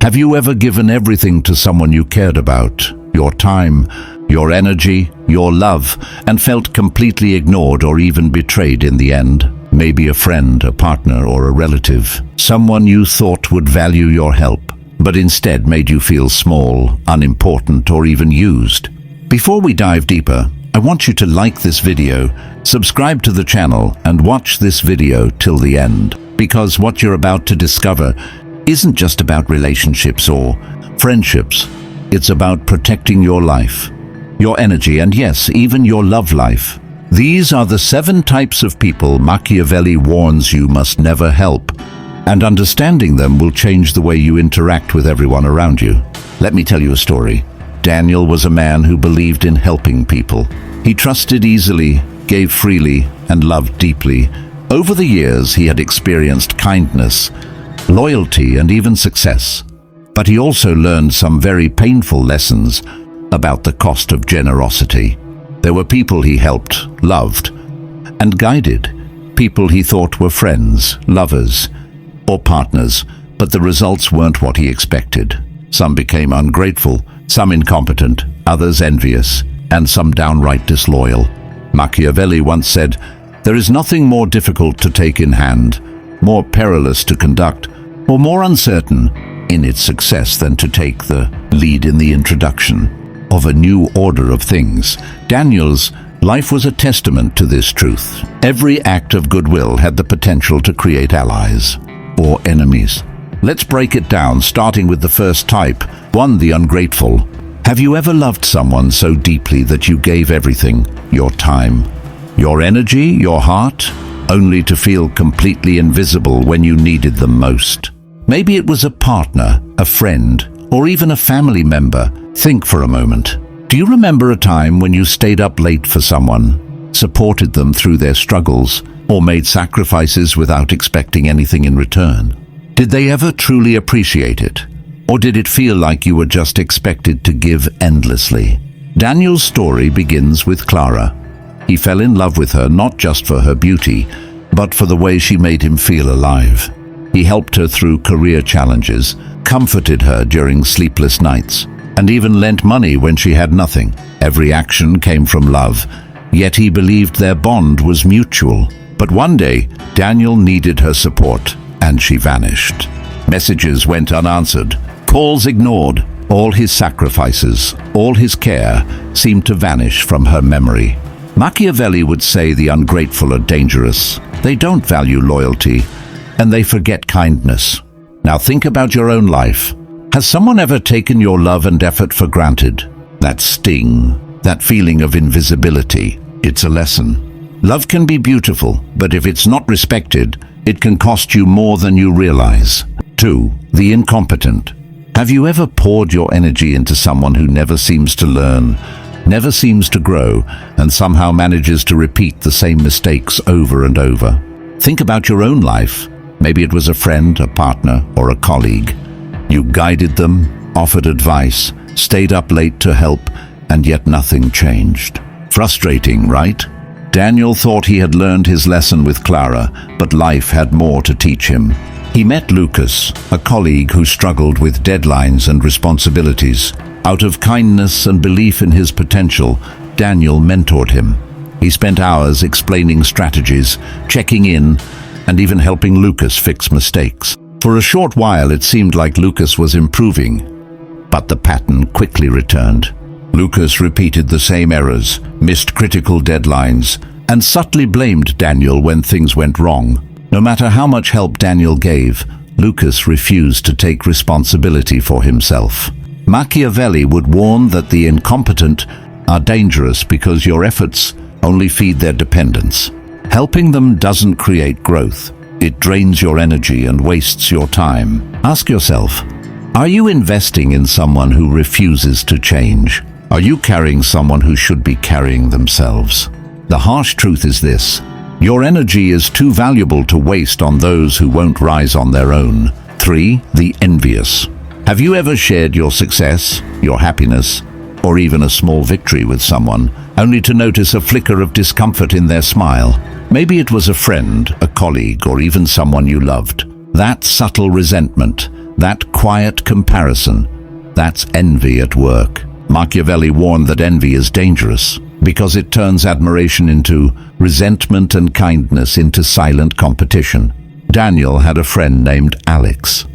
Have you ever given everything to someone you cared about? Your time, your energy, your love, and felt completely ignored or even betrayed in the end? Maybe a friend, a partner, or a relative. Someone you thought would value your help, but instead made you feel small, unimportant, or even used. Before we dive deeper, I want you to like this video, subscribe to the channel, and watch this video till the end. Because what you're about to discover isn't just about relationships or friendships. It's about protecting your life, your energy, and yes, even your love life. These are the 7 types of people Machiavelli warns you must never help, and understanding them will change the way you interact with everyone around you. Let me tell you a story. Daniel was a man who believed in helping people. He trusted easily, gave freely, and loved deeply. Over the years, he had experienced kindness, loyalty, and even success. But he also learned some very painful lessons about the cost of generosity. There were people he helped, loved, and guided. People he thought were friends, lovers, or partners, but the results weren't what he expected. Some became ungrateful, some incompetent, others envious, and some downright disloyal. Machiavelli once said, "There is nothing more difficult to take in hand, more perilous to conduct, or more uncertain in its success than to take the lead in the introduction of a new order of things." Daniel's life was a testament to this truth. Every act of goodwill had the potential to create allies or enemies. Let's break it down, starting with the first type, 1, the ungrateful. Have you ever loved someone so deeply that you gave everything, your time, your energy, your heart, only to feel completely invisible when you needed them most? Maybe it was a partner, a friend, or even a family member. Think for a moment. Do you remember a time when you stayed up late for someone, supported them through their struggles, or made sacrifices without expecting anything in return? Did they ever truly appreciate it? Or did it feel like you were just expected to give endlessly? Daniel's story begins with Clara. He fell in love with her not just for her beauty, but for the way she made him feel alive. He helped her through career challenges, comforted her during sleepless nights, and even lent money when she had nothing. Every action came from love, yet he believed their bond was mutual. But one day, Daniel needed her support, and she vanished. Messages went unanswered, calls ignored. All his sacrifices, all his care, seemed to vanish from her memory. Machiavelli would say the ungrateful are dangerous. They don't value loyalty, and they forget kindness. Now think about your own life. Has someone ever taken your love and effort for granted? That sting, that feeling of invisibility, it's a lesson. Love can be beautiful, but if it's not respected, it can cost you more than you realize. 2, the incompetent. Have you ever poured your energy into someone who never seems to learn, never seems to grow, and somehow manages to repeat the same mistakes over and over? Think about your own life. Maybe it was a friend, a partner, or a colleague. You guided them, offered advice, stayed up late to help, and yet nothing changed. Frustrating, right? Daniel thought he had learned his lesson with Clara, but life had more to teach him. He met Lucas, a colleague who struggled with deadlines and responsibilities. Out of kindness and belief in his potential, Daniel mentored him. He spent hours explaining strategies, checking in, and even helping Lucas fix mistakes. For a short while, it seemed like Lucas was improving, but the pattern quickly returned. Lucas repeated the same errors, missed critical deadlines, and subtly blamed Daniel when things went wrong. No matter how much help Daniel gave, Lucas refused to take responsibility for himself. Machiavelli would warn that the incompetent are dangerous because your efforts only feed their dependence. Helping them doesn't create growth. It drains your energy and wastes your time. Ask yourself, are you investing in someone who refuses to change? Are you carrying someone who should be carrying themselves? The harsh truth is this: your energy is too valuable to waste on those who won't rise on their own. 3, the envious. Have you ever shared your success, your happiness, or even a small victory with someone, only to notice a flicker of discomfort in their smile? Maybe it was a friend, a colleague, or even someone you loved. That subtle resentment, that quiet comparison, that's envy at work. Machiavelli warned that envy is dangerous because it turns admiration into resentment and kindness into silent competition. Daniel had a friend named Alex.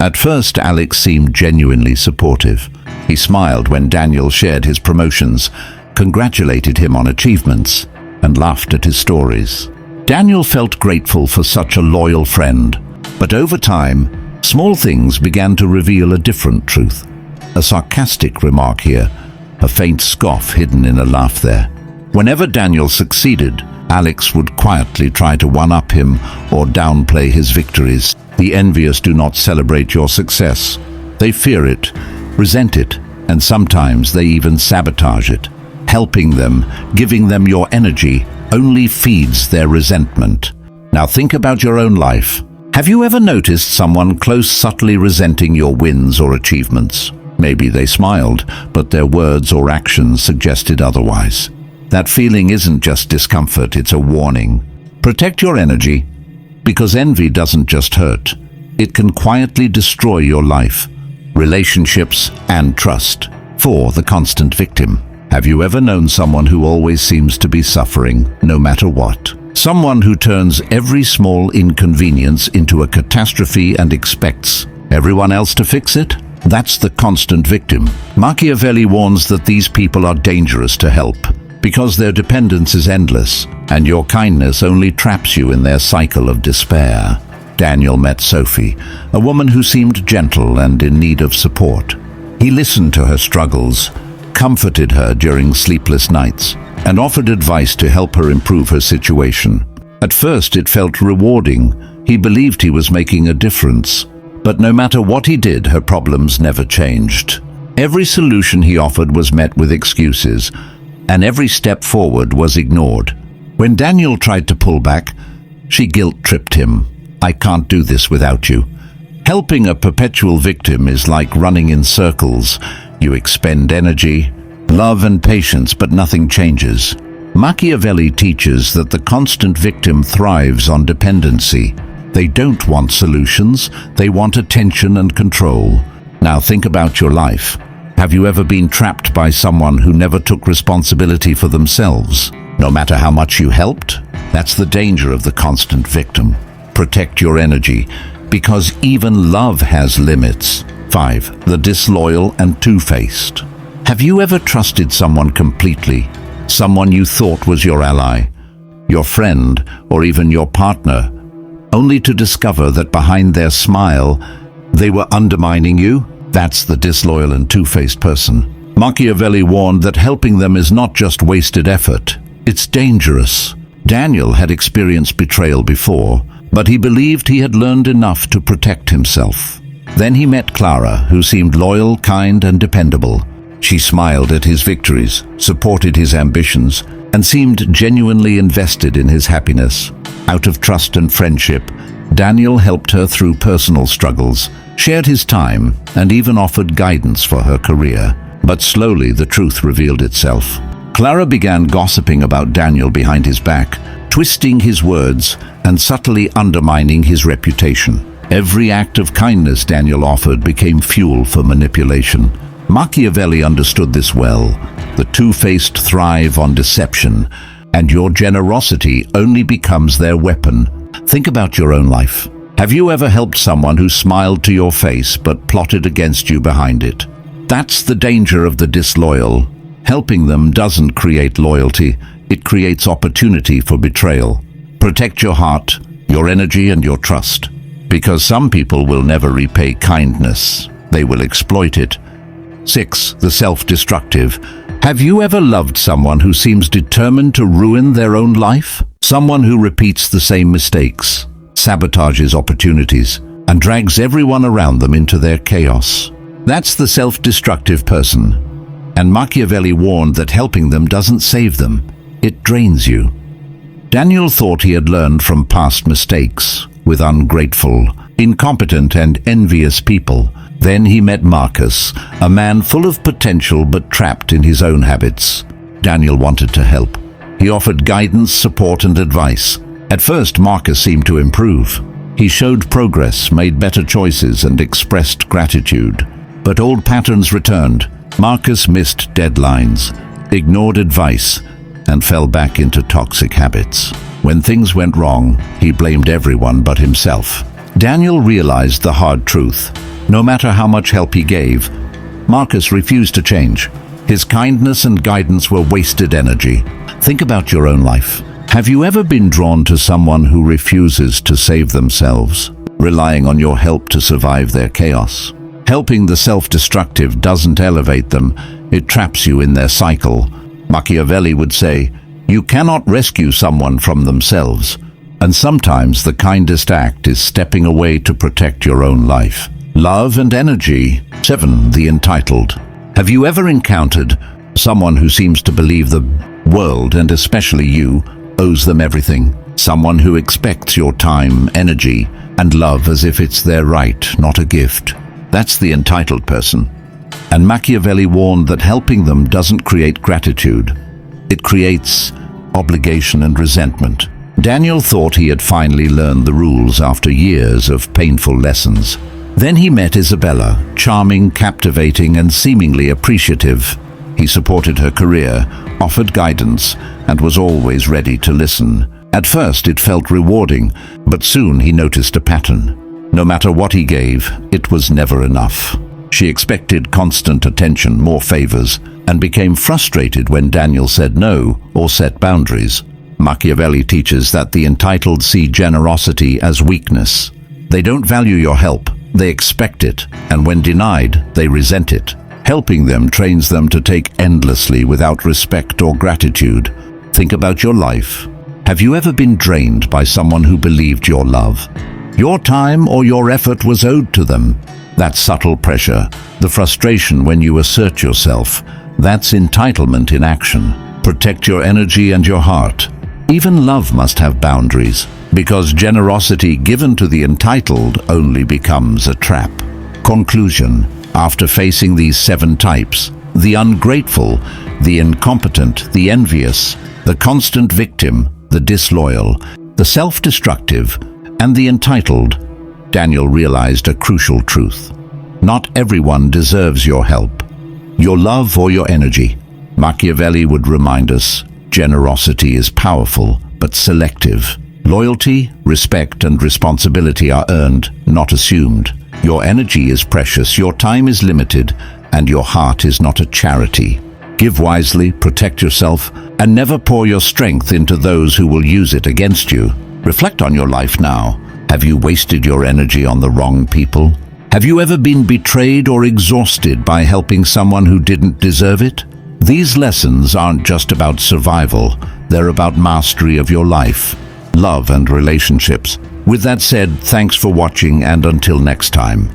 At first, Alex seemed genuinely supportive. He smiled when Daniel shared his promotions, congratulated him on achievements, and laughed at his stories. Daniel felt grateful for such a loyal friend, but over time, small things began to reveal a different truth. A sarcastic remark here, a faint scoff hidden in a laugh there. Whenever Daniel succeeded, Alex would quietly try to one-up him or downplay his victories. The envious do not celebrate your success. They fear it, resent it, and sometimes they even sabotage it. Helping them, giving them your energy, only feeds their resentment. Now think about your own life. Have you ever noticed someone close subtly resenting your wins or achievements? Maybe they smiled, but their words or actions suggested otherwise. That feeling isn't just discomfort, it's a warning. Protect your energy, because envy doesn't just hurt. It can quietly destroy your life, relationships, and trust. 4. The constant victim. Have you ever known someone who always seems to be suffering, no matter what? Someone who turns every small inconvenience into a catastrophe and expects everyone else to fix it? That's the constant victim. Machiavelli warns that these people are dangerous to help because their dependence is endless and your kindness only traps you in their cycle of despair. Daniel met Sophie, a woman who seemed gentle and in need of support. He listened to her struggles, comforted her during sleepless nights, and offered advice to help her improve her situation. At first it felt rewarding. He believed he was making a difference. But no matter what he did, her problems never changed. Every solution he offered was met with excuses, and every step forward was ignored. When Daniel tried to pull back, she guilt-tripped him. "I can't do this without you." Helping a perpetual victim is like running in circles. You expend energy, love and patience, but nothing changes. Machiavelli teaches that the constant victim thrives on dependency. They don't want solutions, they want attention and control. Now think about your life. Have you ever been trapped by someone who never took responsibility for themselves? No matter how much you helped? That's the danger of the constant victim. Protect your energy, because even love has limits. 5. The disloyal and two-faced. Have you ever trusted someone completely? Someone you thought was your ally, your friend, or even your partner, only to discover that behind their smile, they were undermining you? That's the disloyal and two-faced person. Machiavelli warned that helping them is not just wasted effort, it's dangerous. Daniel had experienced betrayal before, but he believed he had learned enough to protect himself. Then he met Clara, who seemed loyal, kind, and dependable. She smiled at his victories, supported his ambitions, and seemed genuinely invested in his happiness. Out of trust and friendship, Daniel helped her through personal struggles, shared his time, and even offered guidance for her career. But slowly the truth revealed itself. Clara began gossiping about Daniel behind his back, twisting his words and subtly undermining his reputation. Every act of kindness Daniel offered became fuel for manipulation. Machiavelli understood this well. The two-faced thrive on deception, and your generosity only becomes their weapon. Think about your own life. Have you ever helped someone who smiled to your face but plotted against you behind it? That's the danger of the disloyal. Helping them doesn't create loyalty, it creates opportunity for betrayal. Protect your heart, your energy, and your trust. Because some people will never repay kindness. They will exploit it. 6. The self-destructive. Have you ever loved someone who seems determined to ruin their own life? Someone who repeats the same mistakes, sabotages opportunities, and drags everyone around them into their chaos. That's the self-destructive person. And Machiavelli warned that helping them doesn't save them, it drains you. Daniel thought he had learned from past mistakes with ungrateful, incompetent, and envious people. Then he met Marcus, a man full of potential but trapped in his own habits. Daniel wanted to help. He offered guidance, support, and advice. At first, Marcus seemed to improve. He showed progress, made better choices, and expressed gratitude. But old patterns returned. Marcus missed deadlines, ignored advice, and fell back into toxic habits. When things went wrong, he blamed everyone but himself. Daniel realized the hard truth. No matter how much help he gave, Marcus refused to change. His kindness and guidance were wasted energy. Think about your own life. Have you ever been drawn to someone who refuses to save themselves, relying on your help to survive their chaos? Helping the self-destructive doesn't elevate them, it traps you in their cycle. Machiavelli would say, "You cannot rescue someone from themselves." And sometimes the kindest act is stepping away to protect your own life. Love and energy. 7. The entitled. Have you ever encountered someone who seems to believe the world, and especially you, owes them everything? Someone who expects your time, energy, and love as if it's their right, not a gift. That's the entitled person. And Machiavelli warned that helping them doesn't create gratitude. It creates obligation and resentment. Daniel thought he had finally learned the rules after years of painful lessons. Then he met Isabella, charming, captivating, and seemingly appreciative. He supported her career, offered guidance, and was always ready to listen. At first it felt rewarding, but soon he noticed a pattern. No matter what he gave, it was never enough. She expected constant attention, more favors, and became frustrated when Daniel said no or set boundaries. Machiavelli teaches that the entitled see generosity as weakness. They don't value your help, they expect it, and when denied, they resent it. Helping them trains them to take endlessly without respect or gratitude. Think about your life. Have you ever been drained by someone who believed your love, your time, or your effort was owed to them? That subtle pressure, the frustration when you assert yourself, that's entitlement in action. Protect your energy and your heart. Even love must have boundaries, because generosity given to the entitled only becomes a trap. Conclusion. After facing these 7 types, the ungrateful, the incompetent, the envious, the constant victim, the disloyal, the self-destructive, and the entitled, Daniel realized a crucial truth. Not everyone deserves your help, your love, or your energy. Machiavelli would remind us, generosity is powerful, but selective. Loyalty, respect, and responsibility are earned, not assumed. Your energy is precious, your time is limited, and your heart is not a charity. Give wisely, protect yourself, and never pour your strength into those who will use it against you. Reflect on your life now. Have you wasted your energy on the wrong people? Have you ever been betrayed or exhausted by helping someone who didn't deserve it? These lessons aren't just about survival, they're about mastery of your life, love, and relationships. With that said, thanks for watching, and until next time.